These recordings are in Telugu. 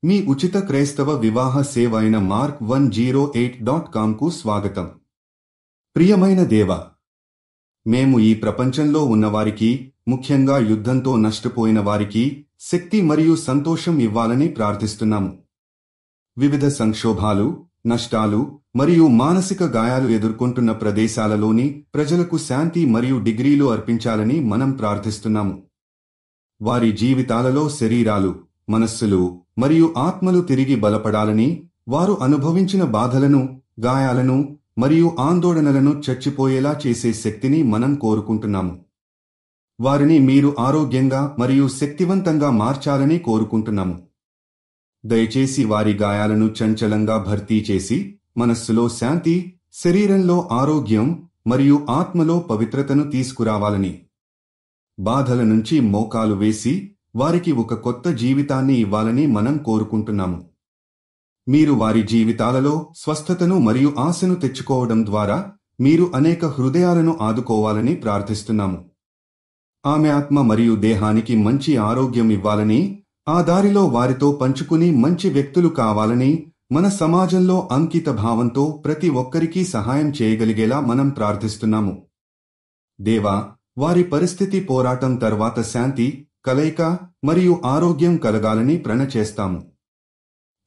మీ ఉచిత క్రైస్తవ వివాహ సేవ అయిన mark108.comకు స్వాగతం. ప్రియమైన దేవా, మేము ఈ ప్రపంచంలో ఉన్నవారికి, ముఖ్యంగా యుద్ధంతో నష్టపోయిన వారికి శక్తి మరియు సంతోషం ఇవ్వాలని ప్రార్థిస్తున్నాము. వివిధ సంక్షోభాలు, నష్టాలు మరియు మానసిక గాయాలు ఎదుర్కొంటున్న ప్రదేశాలలోని ప్రజలకు శాంతి మరియు డిగ్రీలు అర్పించాలని మనం ప్రార్థిస్తున్నాము. వారి జీవితాలలో శరీరాలు, మనస్సులు మరియు ఆత్మలు తిరిగి బలపడాలని, వారు అనుభవించిన బాధలను, గాయాలను మరియు ఆందోళనలను చచ్చిపోయేలా చేసే శక్తిని మనం కోరుకుంటున్నాము. వారిని మీరు ఆరోగ్యంగా మరియు శక్తివంతంగా మార్చాలని కోరుకుంటున్నాము. దయచేసి వారి గాయాలను చంచలంగా భర్తీ చేసి, మనస్సులో శాంతి, శరీరంలో ఆరోగ్యం మరియు ఆత్మలో పవిత్రతను తీసుకురావాలని, బాధల నుంచి మోకాలు వేసి వారికి ఒక కొత్త జీవితాన్ని ఇవ్వాలని మనం కోరుకుంటున్నాము. మీరు వారి జీవితాలలో స్వస్థతను మరియు ఆశను తెచ్చుకోవడం ద్వారా మీరు అనేక హృదయాలను ఆదుకోవాలని ప్రార్థిస్తున్నాము. ఆమె ఆత్మ మరియు దేహానికి మంచి ఆరోగ్యం ఇవ్వాలని, ఆ దారిలో వారితో పంచుకుని మంచి వ్యక్తులు కావాలని, మన సమాజంలో అంకిత భావంతో ప్రతి ఒక్కరికీ సహాయం చేయగలిగేలా మనం ప్రార్థిస్తున్నాము. దేవా, వారి పరిస్థితి పోరాటం తర్వాత శాంతి, కలయిక మరియు ఆరోగ్యం కలగాలని ప్రణచేస్తాము.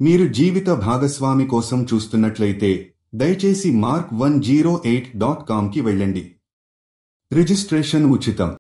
మీరు జీవిత భాగస్వామి కోసం చూస్తున్నట్లయితే దయచేసి mark108.comకి వెళ్ళండి. రిజిస్ట్రేషన్ ఉచితం.